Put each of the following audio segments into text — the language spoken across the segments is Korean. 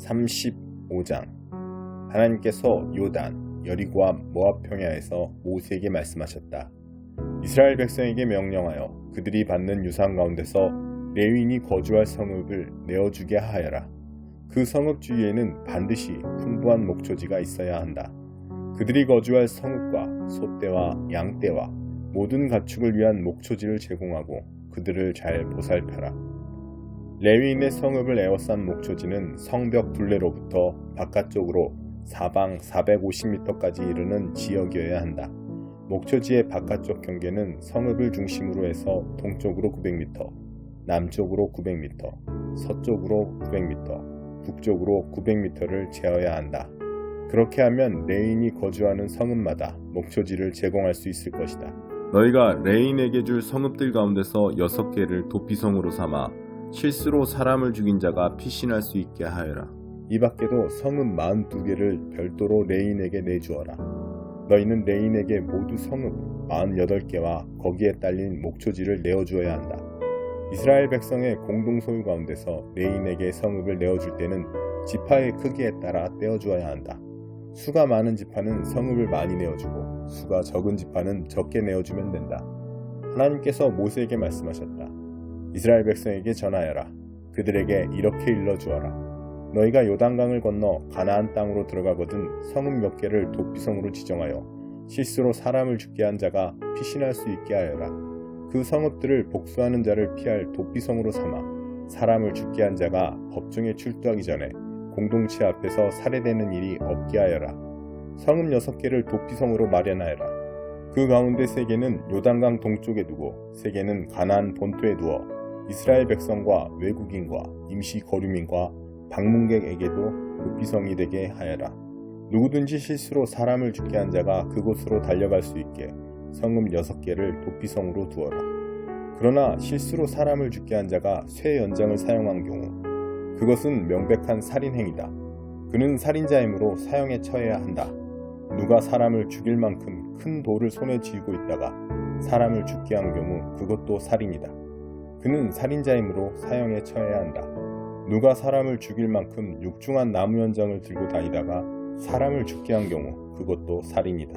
35장. 하나님께서 요단, 여리고와 모압 평야에서 모세에게 말씀하셨다. 이스라엘 백성에게 명령하여 그들이 받는 유산 가운데서 레위인이 거주할 성읍을 내어주게 하여라. 그 성읍 주위에는 반드시 풍부한 목초지가 있어야 한다. 그들이 거주할 성읍과 소떼와 양떼와 모든 가축을 위한 목초지를 제공하고 그들을 잘 보살펴라. 레위인의 성읍을 에워싼 목초지는 성벽 둘레로부터 바깥쪽으로 사방 450m까지 이르는 지역이어야 한다. 목초지의 바깥쪽 경계는 성읍을 중심으로 해서 동쪽으로 900m, 남쪽으로 900m, 서쪽으로 900m, 북쪽으로 900m를 재어야 한다. 그렇게 하면 레위인이 거주하는 성읍마다 목초지를 제공할 수 있을 것이다. 너희가 레위인에게 줄 성읍들 가운데서 6개를 도피성으로 삼아 실수로 사람을 죽인 자가 피신할 수 있게 하여라. 이 밖에도 성읍 42개를 별도로 레위인에게 내주어라. 너희는 레위인에게 모두 성읍 48개와 거기에 딸린 목초지를 내어주어야 한다. 이스라엘 백성의 공동 소유 가운데서 레위인에게 성읍을 내어줄 때는 지파의 크기에 따라 떼어주어야 한다. 수가 많은 지파는 성읍을 많이 내어주고 수가 적은 지파는 적게 내어주면 된다. 하나님께서 모세에게 말씀하셨다. 이스라엘 백성에게 전하여라. 그들에게 이렇게 일러주어라. 너희가 요단강을 건너 가나안 땅으로 들어가거든 성읍 몇 개를 도피성으로 지정하여 실수로 사람을 죽게 한 자가 피신할 수 있게 하여라. 그 성읍들을 복수하는 자를 피할 도피성으로 삼아 사람을 죽게 한 자가 법정에 출두하기 전에 공동체 앞에서 살해되는 일이 없게 하여라. 성읍 6개를 도피성으로 마련하여라. 그 가운데 3개는 요단강 동쪽에 두고 3개는 가나안 본토에 두어 이스라엘 백성과 외국인과 임시 거류민과 방문객에게도 도피성이 되게 하여라. 누구든지 실수로 사람을 죽게 한 자가 그곳으로 달려갈 수 있게 성읍 6개를 도피성으로 두어라. 그러나 실수로 사람을 죽게 한 자가 쇠 연장을 사용한 경우 그것은 명백한 살인행위다. 그는 살인자이므로 사형에 처해야 한다. 누가 사람을 죽일 만큼 큰 돌을 손에 쥐고 있다가 사람을 죽게 한 경우 그것도 살인이다. 그는 살인자이므로 사형에 처해야 한다. 누가 사람을 죽일 만큼 육중한 나무 연장을 들고 다니다가 사람을 죽게 한 경우 그것도 살인이다.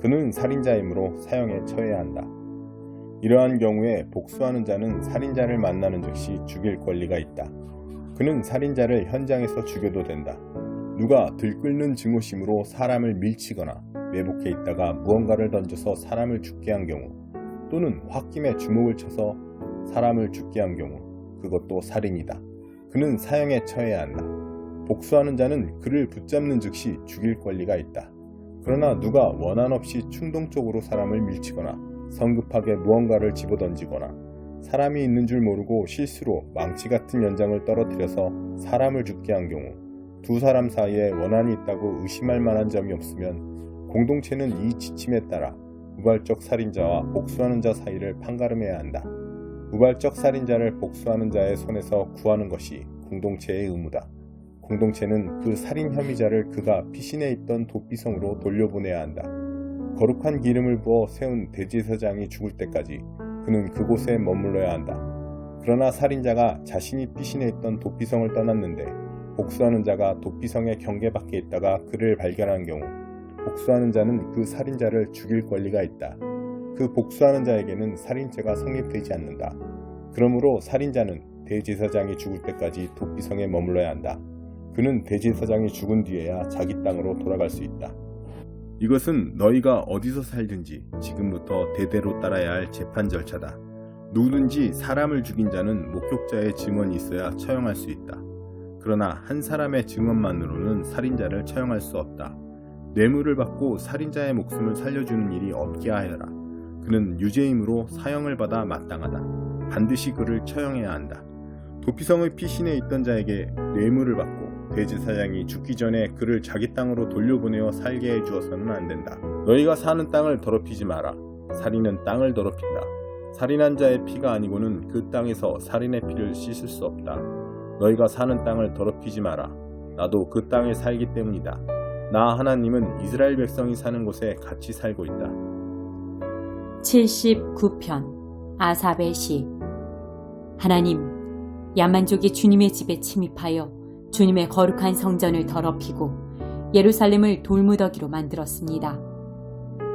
그는 살인자이므로 사형에 처해야 한다. 이러한 경우에 복수하는 자는 살인자를 만나는 즉시 죽일 권리가 있다. 그는 살인자를 현장에서 죽여도 된다. 누가 들끓는 증오심으로 사람을 밀치거나 매복해 있다가 무언가를 던져서 사람을 죽게 한 경우 또는 홧김에 주먹을 쳐서 사람을 죽게 한 경우 그것도 살인이다. 그는 사형에 처해야 한다. 복수하는 자는 그를 붙잡는 즉시 죽일 권리가 있다. 그러나 누가 원한 없이 충동적으로 사람을 밀치거나 성급하게 무언가를 집어던지거나 사람이 있는 줄 모르고 실수로 망치 같은 연장을 떨어뜨려서 사람을 죽게 한 경우 두 사람 사이에 원한이 있다고 의심할 만한 점이 없으면 공동체는 이 지침에 따라 우발적 살인자와 복수하는 자 사이를 판가름해야 한다. 우발적 살인자를 복수하는 자의 손에서 구하는 것이 공동체의 의무다. 공동체는 그 살인 혐의자를 그가 피신해 있던 도피성으로 돌려보내야 한다. 거룩한 기름을 부어 세운 대제사장이 죽을 때까지 그는 그곳에 머물러야 한다. 그러나 살인자가 자신이 피신해 있던 도피성을 떠났는데 복수하는 자가 도피성의 경계 밖에 있다가 그를 발견한 경우 복수하는 자는 그 살인자를 죽일 권리가 있다. 그 복수하는 자에게는 살인죄가 성립되지 않는다. 그러므로 살인자는 대제사장이 죽을 때까지 도피성에 머물러야 한다. 그는 대제사장이 죽은 뒤에야 자기 땅으로 돌아갈 수 있다. 이것은 너희가 어디서 살든지 지금부터 대대로 따라야 할 재판 절차다. 누구든지 사람을 죽인 자는 목격자의 증언이 있어야 처형할 수 있다. 그러나 한 사람의 증언만으로는 살인자를 처형할 수 없다. 뇌물을 받고 살인자의 목숨을 살려주는 일이 없게 하여라. 그는 유죄이므로 사형을 받아 마땅하다. 반드시 그를 처형해야 한다. 도피성의 피신해 있던 자에게 뇌물을 받고 대제사장이 죽기 전에 그를 자기 땅으로 돌려보내어 살게 해주어서는 안 된다. 너희가 사는 땅을 더럽히지 마라. 살인은 땅을 더럽힌다. 살인한 자의 피가 아니고는 그 땅에서 살인의 피를 씻을 수 없다. 너희가 사는 땅을 더럽히지 마라. 나도 그 땅에 살기 때문이다. 나 하나님은 이스라엘 백성이 사는 곳에 같이 살고 있다. 79편 아삽의 시. 하나님, 야만족이 주님의 집에 침입하여 주님의 거룩한 성전을 더럽히고 예루살렘을 돌무더기로 만들었습니다.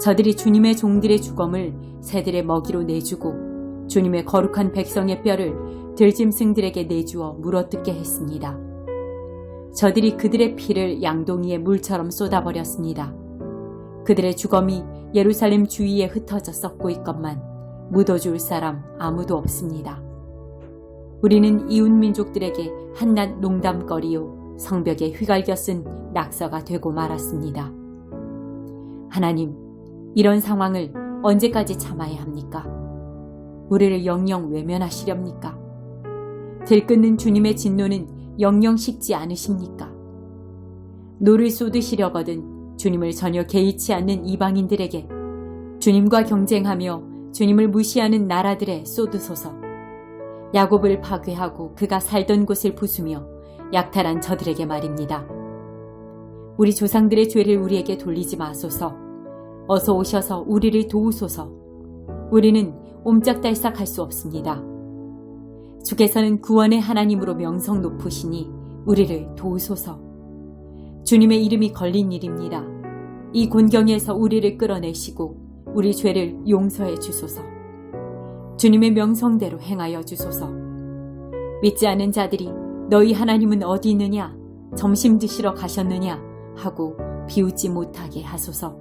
저들이 주님의 종들의 주검을 새들의 먹이로 내주고 주님의 거룩한 백성의 뼈를 들짐승들에게 내주어 물어뜯게 했습니다. 저들이 그들의 피를 양동이의 물처럼 쏟아버렸습니다. 그들의 주검이 예루살렘 주위에 흩어져 썩고 있건만 묻어줄 사람 아무도 없습니다. 우리는 이웃민족들에게 한낱 농담거리요 성벽에 휘갈겨 쓴 낙서가 되고 말았습니다. 하나님, 이런 상황을 언제까지 참아야 합니까? 우리를 영영 외면하시렵니까? 들끓는 주님의 진노는 영영 식지 않으십니까? 노를 쏟으시려거든 주님을 전혀 개의치 않는 이방인들에게, 주님과 경쟁하며 주님을 무시하는 나라들에 쏟으소서. 야곱을 파괴하고 그가 살던 곳을 부수며 약탈한 저들에게 말입니다. 우리 조상들의 죄를 우리에게 돌리지 마소서. 어서 오셔서 우리를 도우소서. 우리는 옴짝달싹할 수 없습니다. 주께서는 구원의 하나님으로 명성 높으시니 우리를 도우소서. 주님의 이름이 걸린 일입니다. 이 곤경에서 우리를 끌어내시고 우리 죄를 용서해 주소서. 주님의 명성대로 행하여 주소서. 믿지 않은 자들이 너희 하나님은 어디 있느냐? 점심 드시러 가셨느냐? 하고 비웃지 못하게 하소서.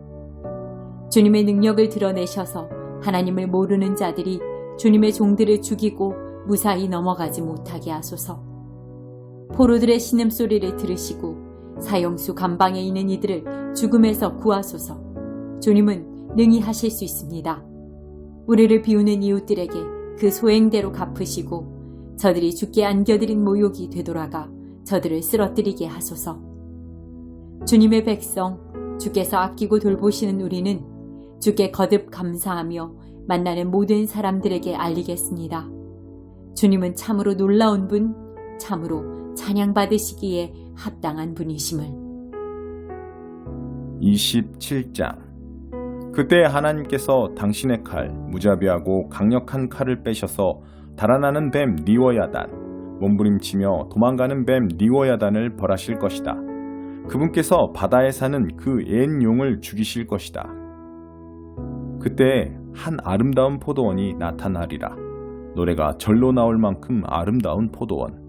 주님의 능력을 드러내셔서 하나님을 모르는 자들이 주님의 종들을 죽이고 무사히 넘어가지 못하게 하소서. 포로들의 신음소리를 들으시고 사형수 감방에 있는 이들을 죽음에서 구하소서. 주님은 능히 하실 수 있습니다. 우리를 비우는 이웃들에게 그 소행대로 갚으시고 저들이 주께 안겨드린 모욕이 되돌아가 저들을 쓰러뜨리게 하소서. 주님의 백성, 주께서 아끼고 돌보시는 우리는 주께 거듭 감사하며 만나는 모든 사람들에게 알리겠습니다. 주님은 참으로 놀라운 분, 참으로 찬양받으시기에 합당한 분이심을. 27장. 그때 하나님께서 당신의 칼, 무자비하고 강력한 칼을 빼셔서 달아나는 뱀 리워야단, 몸부림치며 도망가는 뱀 리워야단을 벌하실 것이다. 그분께서 바다에 사는 그 옛 용을 죽이실 것이다. 그때 한 아름다운 포도원이 나타나리라. 노래가 절로 나올 만큼 아름다운 포도원.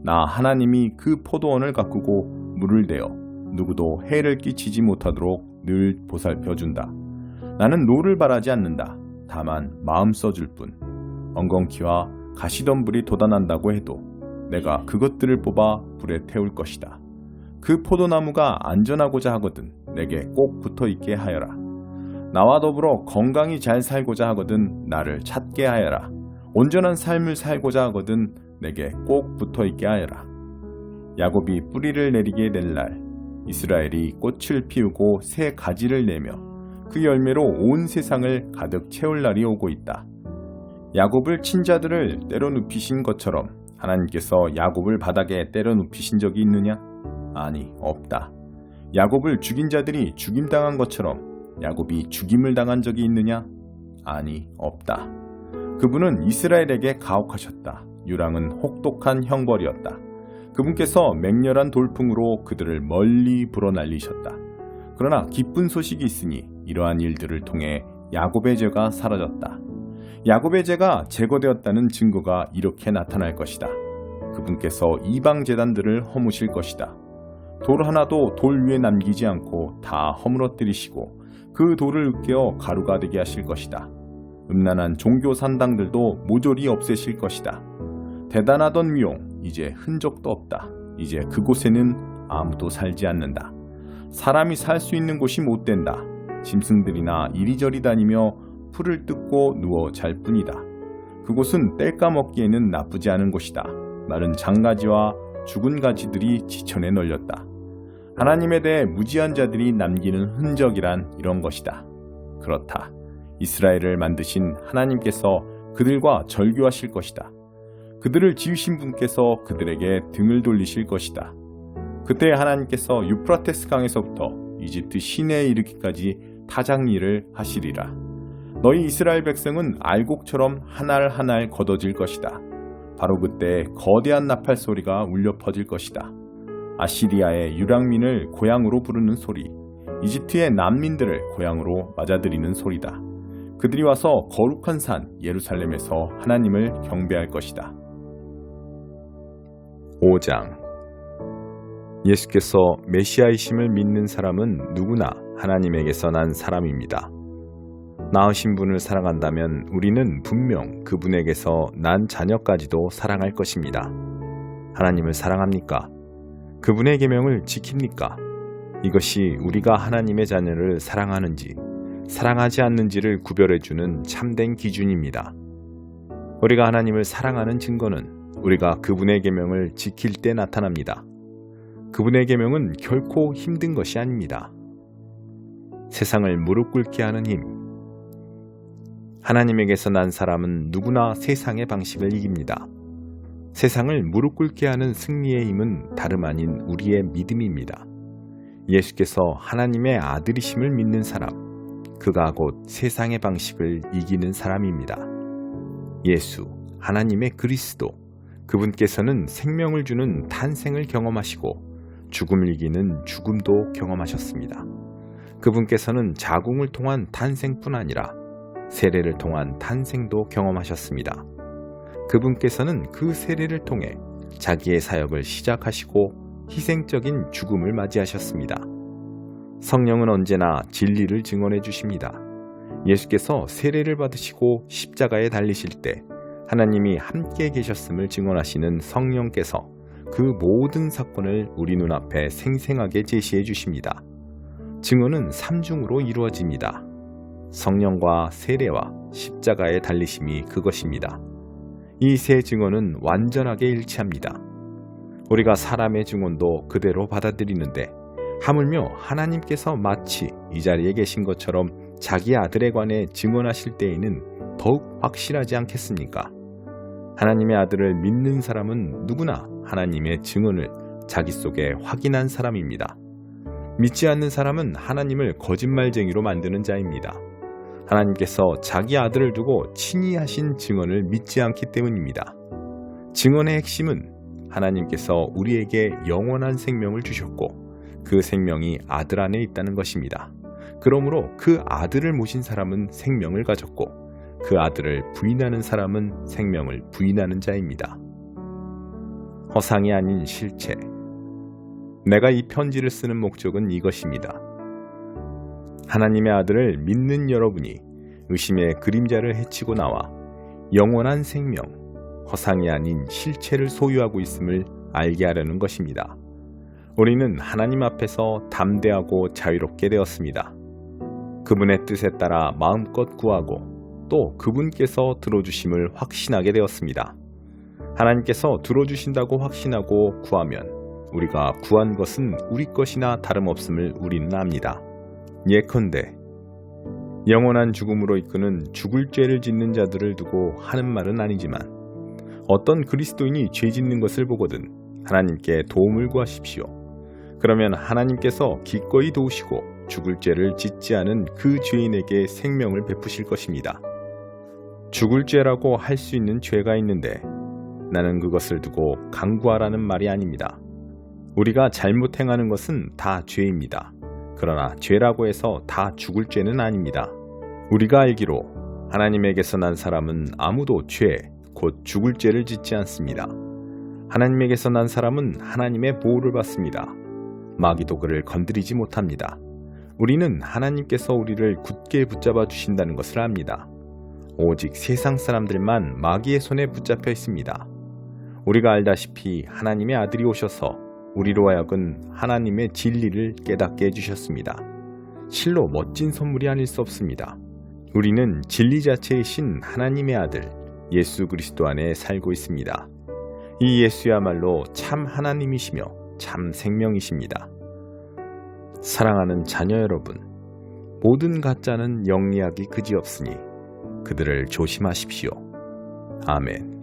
나 하나님이 그 포도원을 가꾸고 물을 대어 누구도 해를 끼치지 못하도록 늘 보살펴준다. 나는 노를 바라지 않는다. 다만 마음 써줄 뿐. 엉겅퀴와 가시덤불이 돋아난다고 해도 내가 그것들을 뽑아 불에 태울 것이다. 그 포도나무가 안전하고자 하거든 내게 꼭 붙어있게 하여라. 나와 더불어 건강히 잘 살고자 하거든 나를 찾게 하여라. 온전한 삶을 살고자 하거든 내게 꼭 붙어있게 하여라. 야곱이 뿌리를 내리게 될 날, 이스라엘이 꽃을 피우고 새 가지를 내며 그 열매로 온 세상을 가득 채울 날이 오고 있다. 야곱을 친 자들을 때려 눕히신 것처럼 하나님께서 야곱을 바닥에 때려 눕히신 적이 있느냐? 아니, 없다. 야곱을 죽인 자들이 죽임당한 것처럼 야곱이 죽임을 당한 적이 있느냐? 아니, 없다. 그분은 이스라엘에게 가혹하셨다. 유랑은 혹독한 형벌이었다. 그분께서 맹렬한 돌풍으로 그들을 멀리 불어날리셨다. 그러나 기쁜 소식이 있으니 이러한 일들을 통해 야곱의 죄가 사라졌다. 야곱의 죄가 제거되었다는 증거가 이렇게 나타날 것이다. 그분께서 이방 제단들을 허무실 것이다. 돌 하나도 돌 위에 남기지 않고 다 허물어뜨리시고 그 돌을 으깨어 가루가 되게 하실 것이다. 음란한 종교 산당들도 모조리 없애실 것이다. 대단하던 위용, 이제 흔적도 없다. 이제 그곳에는 아무도 살지 않는다. 사람이 살 수 있는 곳이 못 된다. 짐승들이나 이리저리 다니며 풀을 뜯고 누워 잘 뿐이다. 그곳은 뗄까 먹기에는 나쁘지 않은 곳이다. 마른 장가지와 죽은 가지들이 지천에 널렸다. 하나님에 대해 무지한 자들이 남기는 흔적이란 이런 것이다. 그렇다. 이스라엘을 만드신 하나님께서 그들과 절교하실 것이다. 그들을 지으신 분께서 그들에게 등을 돌리실 것이다. 그때 하나님께서 유프라테스 강에서부터 이집트 시내에 이르기까지 타작일을 하시리라. 너희 이스라엘 백성은 알곡처럼 하날 하날 걷어질 것이다. 바로 그때 거대한 나팔 소리가 울려 퍼질 것이다. 아시리아의 유랑민을 고향으로 부르는 소리, 이집트의 난민들을 고향으로 맞아들이는 소리다. 그들이 와서 거룩한 산 예루살렘에서 하나님을 경배할 것이다. 5장. 예수께서 메시아이심을 믿는 사람은 누구나 하나님에게서 난 사람입니다. 낳으신 분을 사랑한다면 우리는 분명 그분에게서 난 자녀까지도 사랑할 것입니다. 하나님을 사랑합니까? 그분의 계명을 지킵니까? 이것이 우리가 하나님의 자녀를 사랑하는지 사랑하지 않는지를 구별해주는 참된 기준입니다. 우리가 하나님을 사랑하는 증거는 우리가 그분의 계명을 지킬 때 나타납니다. 그분의 계명은 결코 힘든 것이 아닙니다. 세상을 무릎 꿇게 하는 힘. 하나님에게서 난 사람은 누구나 세상의 방식을 이깁니다. 세상을 무릎 꿇게 하는 승리의 힘은 다름 아닌 우리의 믿음입니다. 예수께서 하나님의 아들이심을 믿는 사람, 그가 곧 세상의 방식을 이기는 사람입니다. 예수, 하나님의 그리스도, 그분께서는 생명을 주는 탄생을 경험하시고 죽음을 이기는 죽음도 경험하셨습니다. 그분께서는 자궁을 통한 탄생뿐 아니라 세례를 통한 탄생도 경험하셨습니다. 그분께서는 그 세례를 통해 자기의 사역을 시작하시고 희생적인 죽음을 맞이하셨습니다. 성령은 언제나 진리를 증언해 주십니다. 예수께서 세례를 받으시고 십자가에 달리실 때 하나님이 함께 계셨음을 증언하시는 성령께서 그 모든 사건을 우리 눈앞에 생생하게 제시해 주십니다. 증언은 삼중으로 이루어집니다. 성령과 세례와 십자가의 달리심이 그것입니다. 이 세 증언은 완전하게 일치합니다. 우리가 사람의 증언도 그대로 받아들이는데 하물며 하나님께서 마치 이 자리에 계신 것처럼 자기 아들에 관해 증언하실 때에는 더욱 확실하지 않겠습니까? 하나님의 아들을 믿는 사람은 누구나 하나님의 증언을 자기 속에 확인한 사람입니다. 믿지 않는 사람은 하나님을 거짓말쟁이로 만드는 자입니다. 하나님께서 자기 아들을 두고 친히 하신 증언을 믿지 않기 때문입니다. 증언의 핵심은 하나님께서 우리에게 영원한 생명을 주셨고 그 생명이 아들 안에 있다는 것입니다. 그러므로 그 아들을 모신 사람은 생명을 가졌고 그 아들을 부인하는 사람은 생명을 부인하는 자입니다. 허상이 아닌 실체. 내가 이 편지를 쓰는 목적은 이것입니다. 하나님의 아들을 믿는 여러분이 의심의 그림자를 헤치고 나와 영원한 생명, 허상이 아닌 실체를 소유하고 있음을 알게 하려는 것입니다. 우리는 하나님 앞에서 담대하고 자유롭게 되었습니다. 그분의 뜻에 따라 마음껏 구하고 또 그분께서 들어주심을 확신하게 되었습니다. 하나님께서 들어주신다고 확신하고 구하면 우리가 구한 것은 우리 것이나 다름없음을 우리는 압니다. 예컨대 영원한 죽음으로 이끄는 죽을 죄를 짓는 자들을 두고 하는 말은 아니지만 어떤 그리스도인이 죄 짓는 것을 보거든 하나님께 도움을 구하십시오. 그러면 하나님께서 기꺼이 도우시고 죽을 죄를 짓지 않은 그 죄인에게 생명을 베푸실 것입니다. 죽을 죄라고 할 수 있는 죄가 있는데 나는 그것을 두고 강구하라는 말이 아닙니다. 우리가 잘못 행하는 것은 다 죄입니다. 그러나 죄라고 해서 다 죽을 죄는 아닙니다. 우리가 알기로 하나님에게서 난 사람은 아무도 죄, 곧 죽을 죄를 짓지 않습니다. 하나님에게서 난 사람은 하나님의 보호를 받습니다. 마귀도 그를 건드리지 못합니다. 우리는 하나님께서 우리를 굳게 붙잡아 주신다는 것을 압니다. 오직 세상 사람들만 마귀의 손에 붙잡혀 있습니다. 우리가 알다시피 하나님의 아들이 오셔서 우리로 하여금 하나님의 진리를 깨닫게 해주셨습니다. 실로 멋진 선물이 아닐 수 없습니다. 우리는 진리 자체이신 하나님의 아들 예수 그리스도 안에 살고 있습니다. 이 예수야말로 참 하나님이시며 참 생명이십니다. 사랑하는 자녀 여러분, 모든 가짜는 영리하기 그지없으니 그들을 조심하십시오. 아멘.